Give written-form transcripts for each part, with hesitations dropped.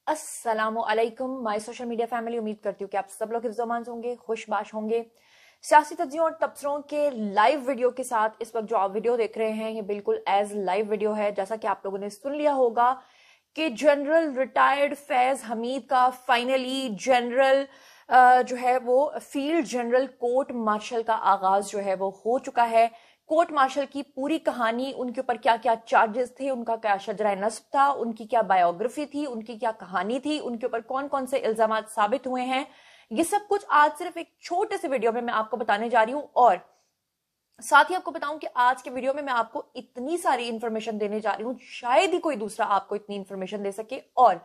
अस्सलामुअलैकुम my social media family. उम्मीद करती हूँ कि आप सब लोग हिफ्ज़-ओ-अमान से होंगे, खुशबाश होंगे। सियासी तज्ज़ियों और तबसरों के लाइव वीडियो के साथ इस वक्त जो आप वीडियो देख रहे हैं ये बिल्कुल एज लाइव वीडियो है। जैसा कि आप लोगों ने सुन लिया होगा कि जनरल रिटायर्ड फैज हमीद का फाइनली जनरल जो है वो फील्ड जनरल कोर्ट मार्शल का आगाज जो है वो हो चुका है। कोर्ट मार्शल की पूरी कहानी, उनके ऊपर क्या क्या चार्जेस थे, उनका क्या शजरा नस्ब था, उनकी क्या बायोग्राफी थी, उनकी क्या कहानी थी, उनके ऊपर कौन कौन से इल्जाम साबित हुए हैं, ये सब कुछ आज सिर्फ एक छोटे से वीडियो में मैं आपको बताने जा रही हूं। और साथ ही आपको बताऊं कि आज के वीडियो में मैं आपको इतनी सारी इंफॉर्मेशन देने जा रही हूं, शायद ही कोई दूसरा आपको इतनी इंफॉर्मेशन दे सके। और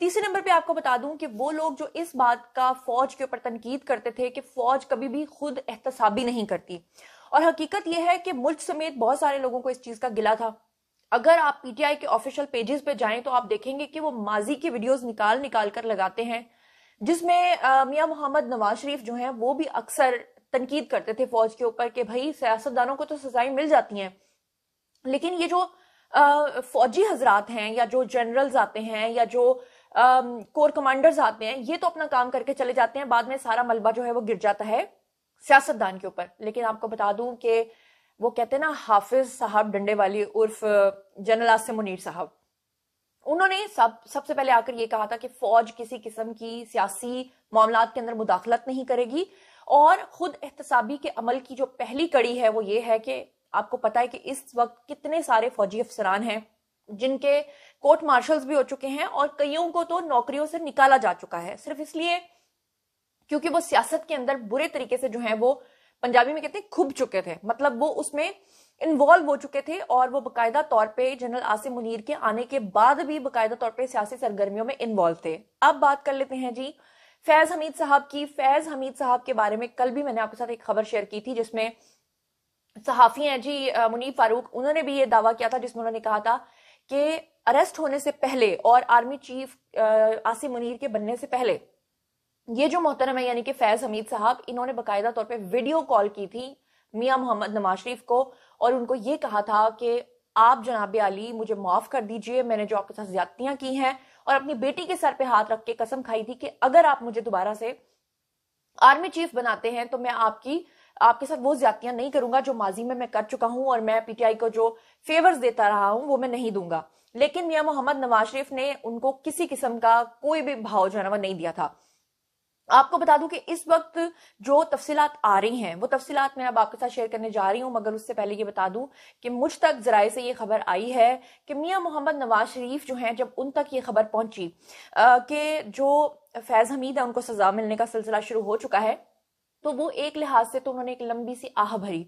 तीसरे नंबर पे आपको बता दूं कि वो लोग जो इस बात का फौज के ऊपर तनकीद करते थे कि फौज कभी भी खुद एहतसाबी नहीं करती, और हकीकत यह है कि मुल्क समेत बहुत सारे लोगों को इस चीज का गिला था। अगर आप पीटीआई के ऑफिशियल पेजेस पे जाएं तो आप देखेंगे कि वो माजी की वीडियोस निकाल निकाल कर लगाते हैं, जिसमें मियां मोहम्मद नवाज शरीफ जो हैं वो भी अक्सर तनकीद करते थे फौज के ऊपर कि भाई सियासतदानों को तो सजाएं मिल जाती हैं, लेकिन ये जो फौजी हजरात हैं या जो जनरल्स आते हैं या जो कोर कमांडर्स आते हैं, ये तो अपना काम करके चले जाते हैं, बाद में सारा मलबा जो है वो गिर जाता है सियासतदान के ऊपर। लेकिन आपको बता दूं कि वो कहते हैं ना, हाफिज साहब डंडे वाली उर्फ जनरल आसिम मुनीर साहब, उन्होंने सबसे पहले आकर ये कहा था कि फौज किसी किस्म की सियासी मामलात के अंदर मुदाखलत नहीं करेगी। और खुद एहतसाबी के अमल की जो पहली कड़ी है वो ये है कि आपको पता है कि इस वक्त कितने सारे फौजी अफसरान हैं जिनके कोर्ट मार्शल्स भी हो चुके हैं और कईयों को तो नौकरियों से निकाला जा चुका है, सिर्फ इसलिए क्योंकि वो सियासत के अंदर बुरे तरीके से जो है वो पंजाबी में कहते हैं खुब चुके थे, मतलब वो उसमें इन्वॉल्व हो चुके थे। और वो बाकायदा तौर पे जनरल आसिम मुनीर के आने के बाद भी बाकायदा तौर पे सियासी सरगर्मियों में इन्वॉल्व थे। अब बात कर लेते हैं जी फैज हमीद साहब की। फैज हमीद साहब के बारे में कल भी मैंने आपके साथ एक खबर शेयर की थी, जिसमें सहाफी हैं जी मुनीफ फारूक, उन्होंने भी ये दावा किया था, जिसमें उन्होंने कहा था कि अरेस्ट होने से पहले और आर्मी चीफ आसिम मुनीर के बनने से पहले ये जो मोहतरम है यानी कि फैज हमीद साहब, इन्होंने बाकायदा तौर पे वीडियो कॉल की थी मियां मोहम्मद नवाज शरीफ को और उनको ये कहा था कि आप जनाब आली मुझे माफ कर दीजिए, मैंने जो आपके साथ ज्यादतियां की हैं, और अपनी बेटी के सर पे हाथ रख के कसम खाई थी कि अगर आप मुझे दोबारा से आर्मी चीफ बनाते हैं तो मैं आपके साथ वो ज्यादतियां नहीं करूंगा जो माजी में मैं कर चुका हूं, और मैं पीटीआई को जो फेवर्स देता रहा हूं वो मैं नहीं दूंगा। लेकिन मियां मोहम्मद नवाज शरीफ ने उनको किसी किस्म का कोई भी भाव जो है वो नहीं दिया था। आपको बता दूं कि इस वक्त जो तफसीलात आ रही हैं वो तफसीलात मैं अब आपके साथ शेयर करने जा रही हूं, मगर उससे पहले ये बता दूं कि मुझ तक जराए से ये खबर आई है कि मियां मोहम्मद नवाज शरीफ जो हैं, जब उन तक ये खबर पहुंची कि जो फैज हमीद है उनको सजा मिलने का सिलसिला शुरू हो चुका है, तो वो एक लिहाज से तो उन्होंने एक लंबी सी आह भरी,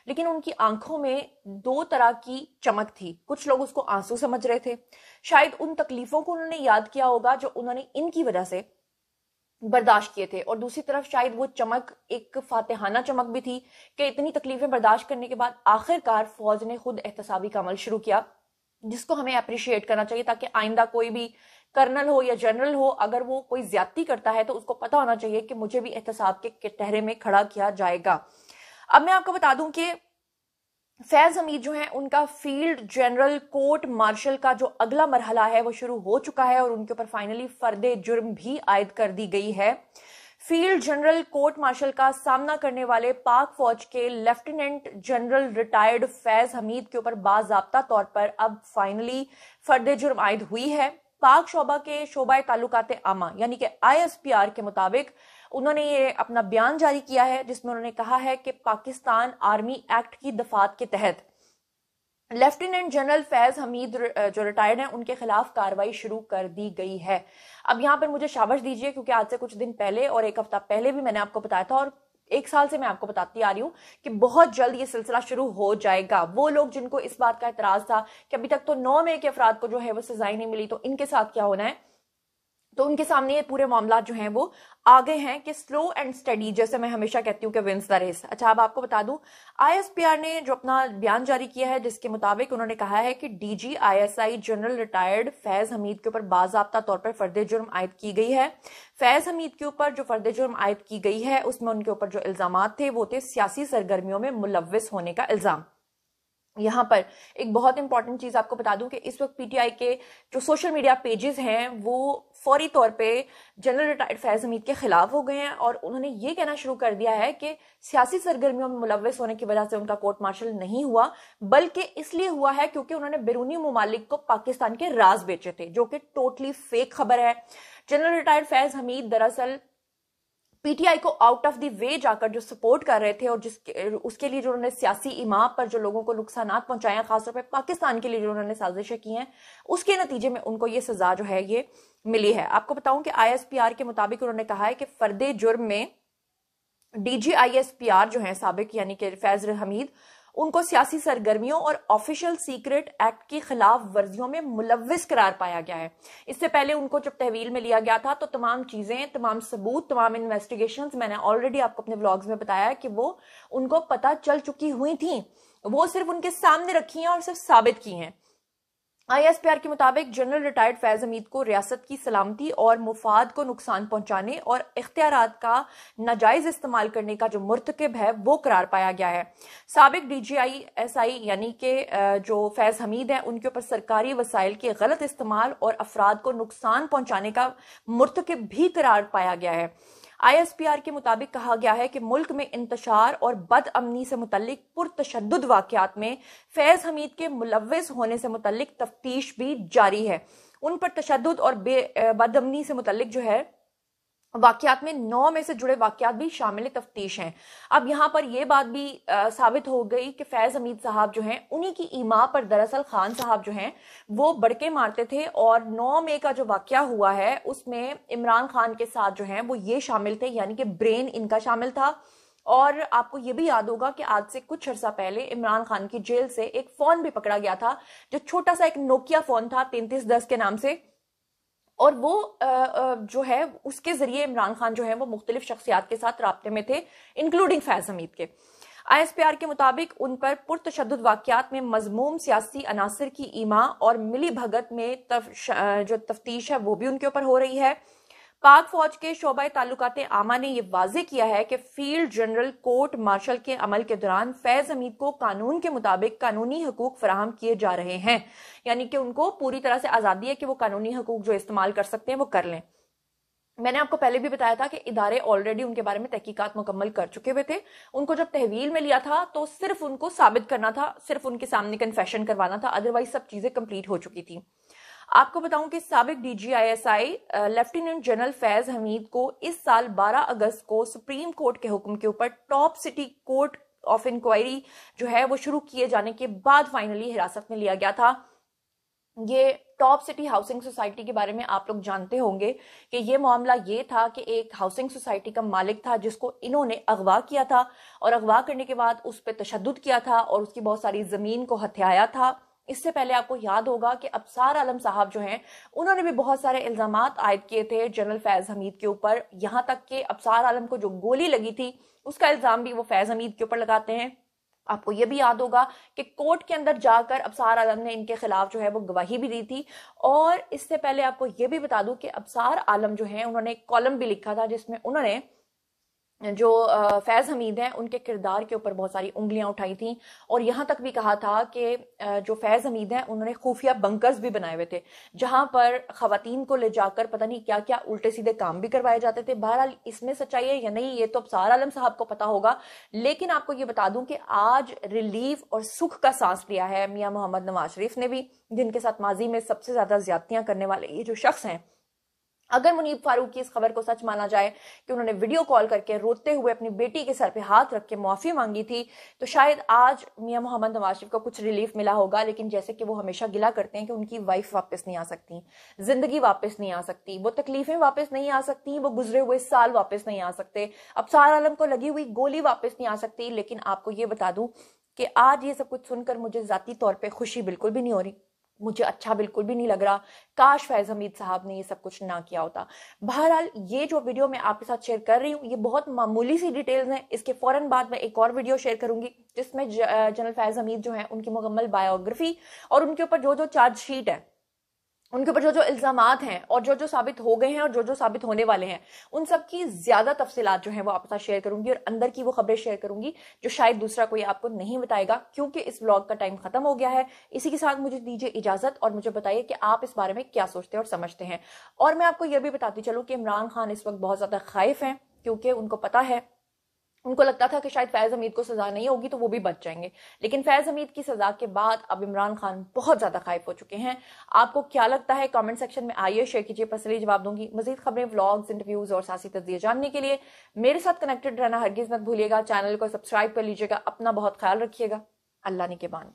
लेकिन उनकी आंखों में दो तरह की चमक थी। कुछ लोग उसको आंसू समझ रहे थे, शायद उन तकलीफों को उन्होंने याद किया होगा जो उन्होंने इनकी वजह से बर्दाश्त किए थे, और दूसरी तरफ शायद वो चमक एक फातिहाना चमक भी थी कि इतनी तकलीफें बर्दाश्त करने के बाद आखिरकार फौज ने खुद एहतसाबी का अमल शुरू किया, जिसको हमें अप्रिशिएट करना चाहिए, ताकि आइंदा कोई भी कर्नल हो या जनरल हो, अगर वो कोई ज्यादती करता है तो उसको पता होना चाहिए कि मुझे भी एहतसाब के कटहरे में खड़ा किया जाएगा। अब मैं आपको बता दूं कि फैज हमीद जो है उनका फील्ड जनरल कोर्ट मार्शल का जो अगला मरहला है वो शुरू हो चुका है और उनके ऊपर फाइनली फर्दे जुर्म भी आयद कर दी गई है। फील्ड जनरल कोर्ट मार्शल का सामना करने वाले पाक फौज के lieutenant general retired Faiz Hamid के ऊपर बाज़ाब्ता तौर पर अब फाइनली फर्दे जुर्म आयद हुई है। पाक शोबा के शोबा ताल्लुकात आमा यानी कि ISPR के मुताबिक उन्होंने ये अपना बयान जारी किया है, जिसमें उन्होंने कहा है कि पाकिस्तान आर्मी एक्ट की दफात के तहत लेफ्टिनेंट जनरल फैज हमीद जो रिटायर्ड हैं उनके खिलाफ कार्रवाई शुरू कर दी गई है। अब यहाँ पर मुझे शाबाश दीजिए, क्योंकि आज से कुछ दिन पहले और एक हफ्ता पहले भी मैंने आपको बताया था, और एक साल से मैं आपको बताती आ रही हूं कि बहुत जल्द ये सिलसिला शुरू हो जाएगा। वो लोग जिनको इस बात का एतराज था कि अभी तक तो 9 मई के अफराद को जो है वो सजाएं नहीं मिली, तो इनके साथ क्या होना है, तो उनके सामने ये पूरे मामला जो हैं वो आ गए हैं कि स्लो एंड स्टडी, जैसे मैं हमेशा कहती हूँ कि विंस द रेस। अच्छा, अब आपको बता दूं ISPR ने जो अपना बयान जारी किया है, जिसके मुताबिक उन्होंने कहा है कि DG ISI general retired Faiz Hamid के ऊपर बाज़ाब्ता तौर पर फर्दे जुर्म आयद की गई है। फैज हमीद के ऊपर जो फर्दे जुर्म आयद की गई है उसमें उनके ऊपर जो इल्जाम थे वो थे सियासी सरगर्मियों में मुलव्विस होने का इल्जाम। यहाँ पर एक बहुत इंपॉर्टेंट चीज आपको बता दूं कि इस वक्त पीटीआई के जो सोशल मीडिया पेजेस हैं वो फौरी तौर पे जनरल रिटायर्ड फैज हमीद के खिलाफ हो गए हैं और उन्होंने ये कहना शुरू कर दिया है कि सियासी सरगर्मियों में मुलव्वस होने की वजह से उनका कोर्ट मार्शल नहीं हुआ, बल्कि इसलिए हुआ है क्योंकि उन्होंने बैरूनी ममालिक को पाकिस्तान के राज बेचे थे, जो कि टोटली फेक खबर है। जनरल रिटायर्ड फैज हमीद दरअसल पीटीआई को आउट ऑफ द वे जाकर जो सपोर्ट कर रहे थे और जिसके उसके लिए जो उन्होंने सियासी इमाम पर जो लोगों को नुकसान पहुंचाए हैं, खासतौर पर पाकिस्तान के लिए जो उन्होंने साजिशें की हैं, उसके नतीजे में उनको ये सजा जो है ये मिली है। आपको बताऊं कि आईएसपीआर के मुताबिक उन्होंने कहा है कि फर्दे जुर्म में डीजी आईएसपीआर जो है साबिक यानी कि फैज हमीद, उनको सियासी सरगर्मियों और ऑफिशियल सीक्रेट एक्ट की खिलाफ वर्जियों में मुलव्विस करार पाया गया है। इससे पहले उनको जब तहवील में लिया गया था तो तमाम चीजें, तमाम सबूत, तमाम इन्वेस्टिगेशंस मैंने ऑलरेडी आपको अपने व्लॉग्स में बताया है कि वो उनको पता चल चुकी हुई थी, वो सिर्फ उनके सामने रखी हैं और सिर्फ साबित की हैं। आईएसपीआर के मुताबिक जनरल रिटायर्ड फैज हमीद को रियासत की सलामती और मुफाद को नुकसान पहुंचाने और इख्तियारात का नाजायज इस्तेमाल करने का जो मुर्तकिब है वो करार पाया गया है। साबिक डीजीआईएसआई यानी कि जो फैज हमीद है उनके ऊपर सरकारी वसाइल के गलत इस्तेमाल और अफराद को नुकसान पहुंचाने का मुर्तकिब भी करार पाया गया है। आईएसपीआर के मुताबिक कहा गया है कि मुल्क में इंतशार और बदअमनी से मुतल्लिक पुरतशद्दुद वाकयात में फैज हमीद के मुलव्विस होने से मुतल्लिक तफ्तीश भी जारी है। उन पर तशद्दुद और बदअमनी से मुतल्लिक जो है वाकयात में 9 में से जुड़े वाकयात भी शामिल तफ्तीश हैं। अब यहाँ पर यह बात भी साबित हो गई कि फैज हमीद साहब जो हैं उन्हीं की ईमा पर दरअसल खान साहब जो हैं वो बड़के मारते थे और 9 मई का जो वाकया हुआ है उसमें इमरान खान के साथ जो हैं वो ये शामिल थे, यानी कि ब्रेन इनका शामिल था। और आपको ये भी याद होगा कि आज से कुछ अर्सा पहले इमरान खान की जेल से एक फोन भी पकड़ा गया था, जो छोटा सा एक नोकिया फोन था 3310 के नाम से, और वो जो है उसके जरिए इमरान खान जो है वो मुख्तलिफ शख्सियात के साथ राब्ते में थे, इंक्लूडिंग फैज हमीद के। आईएसपीआर के मुताबिक उन पर पुरतशद्दुद वाकयात में मजमूम सियासी अनासर की ईमा और मिली भगत में जो तफ्तीश है वो भी उनके ऊपर हो रही है। पाक फौज के शोबा ताल्लुकात आमा ने यह वाजे किया है कि फील्ड जनरल कोर्ट मार्शल के अमल के दौरान फैज हमीद को कानून के मुताबिक कानूनी हकूक फराहम किए जा रहे हैं, यानी कि उनको पूरी तरह से आजादी है कि वो कानूनी हकूक जो इस्तेमाल कर सकते हैं वो कर लें। मैंने आपको पहले भी बताया था कि इदारे ऑलरेडी उनके बारे में तहकीकात मुकम्मल कर चुके हुए थे। उनको जब तहवील में लिया था तो सिर्फ उनको साबित करना था, सिर्फ उनके सामने कन्फेशन करवाना था, अदरवाइज सब चीजें कंप्लीट हो चुकी थी। आपको बताऊं कि साबिक DG ISI lieutenant general Faiz Hamid को इस साल 12 अगस्त को सुप्रीम कोर्ट के हुक्म के ऊपर top city court of inquiry जो है वो शुरू किए जाने के बाद फाइनली हिरासत में लिया गया था। ये टॉप सिटी हाउसिंग सोसाइटी के बारे में आप लोग जानते होंगे कि ये मामला ये था कि एक हाउसिंग सोसाइटी का मालिक था जिसको इन्होंने अगवा किया था और अगवा करने के बाद उस पर तशद्दुद किया था और उसकी बहुत सारी जमीन को हथियाया था। इससे पहले आपको याद होगा कि अबसार आलम साहब जो हैं उन्होंने भी बहुत सारे इल्जामात आयद किए थे जनरल फैज हमीद के ऊपर, यहां तक कि अबसार आलम को जो गोली लगी थी उसका इल्जाम भी वो फैज हमीद के ऊपर लगाते हैं। आपको ये भी याद होगा कि कोर्ट के अंदर जाकर अबसार आलम ने इनके खिलाफ जो है वो गवाही भी दी थी। और इससे पहले आपको ये भी बता दूं कि अबसार आलम जो है उन्होंने एक कॉलम भी लिखा था जिसमें उन्होंने जो फैज हमीद हैं उनके किरदार के ऊपर बहुत सारी उंगलियां उठाई थी और यहां तक भी कहा था कि जो फैज हमीद हैं उन्होंने खुफिया बंकर्स भी बनाए हुए थे जहां पर खवातीन को ले जाकर पता नहीं क्या क्या उल्टे सीधे काम भी करवाए जाते थे। बहरहाल इसमें सच्चाई है या नहीं ये तो अबसार आलम साहब को पता होगा, लेकिन आपको ये बता दूं कि आज रिलीफ और सुख का सांस लिया है मियां मोहम्मद नवाज शरीफ ने भी, जिनके साथ माजी में सबसे ज्यादा ज्यादतियां करने वाले ये जो शख्स हैं। अगर मुनीब फारूक की इस खबर को सच माना जाए कि उन्होंने वीडियो कॉल करके रोते हुए अपनी बेटी के सर पे हाथ रख के माफी मांगी थी तो शायद आज मियां मोहम्मद नवाज शरीफ को कुछ रिलीफ मिला होगा। लेकिन जैसे कि वो हमेशा गिला करते हैं कि उनकी वाइफ वापस नहीं आ सकती, जिंदगी वापस नहीं आ सकती, वो तकलीफें वापस नहीं आ सकती, वो गुजरे हुए साल वापस नहीं आ सकते, अबसार आलम को लगी हुई गोली वापस नहीं आ सकती। लेकिन आपको ये बता दूं कि आज ये सब कुछ सुनकर मुझे जाती तौर पर खुशी बिल्कुल भी नहीं हो रही, मुझे अच्छा बिल्कुल भी नहीं लग रहा। काश फैज हमीद साहब ने ये सब कुछ ना किया होता। बहरहाल ये जो वीडियो मैं आपके साथ शेयर कर रही हूँ ये बहुत मामूली सी डिटेल्स हैं। इसके फौरन बाद मैं एक और वीडियो शेयर करूंगी जिसमें जनरल फैज हमीद जो है उनकी मुकम्मल बायोग्राफी और उनके ऊपर जो जो चार्जशीट है उनके ऊपर जो जो इल्जामात हैं और जो जो साबित हो गए हैं और जो जो साबित होने वाले हैं, उन सब की ज्यादा तफसीलात जो है वो आपके साथ शेयर करूंगी और अंदर की वो खबरें शेयर करूंगी जो शायद दूसरा कोई आपको नहीं बताएगा, क्योंकि इस व्लॉग का टाइम खत्म हो गया है। इसी के साथ मुझे दीजिए इजाजत और मुझे बताइए कि आप इस बारे में क्या सोचते हैं और समझते हैं। और मैं आपको यह भी बताती चलूं कि इमरान खान इस वक्त बहुत ज्यादा खौफ हैं, क्योंकि उनको पता है, उनको लगता था कि शायद फैज हमीद को सजा नहीं होगी तो वो भी बच जाएंगे, लेकिन फैज हमीद की सजा के बाद अब इमरान खान बहुत ज्यादा खौफ हो चुके हैं। आपको क्या लगता है कमेंट सेक्शन में आइए, शेयर कीजिए, पर्सनली जवाब दूंगी। मजीद खबरें, व्लॉग्स, इंटरव्यूज और सियासी तज्जिया जानने के लिए मेरे साथ कनेक्टेड रहना हरगिज मत भूलिएगा। चैनल को सब्सक्राइब कर लीजिएगा। अपना बहुत ख्याल रखिएगा। अल्लाह निगहबान।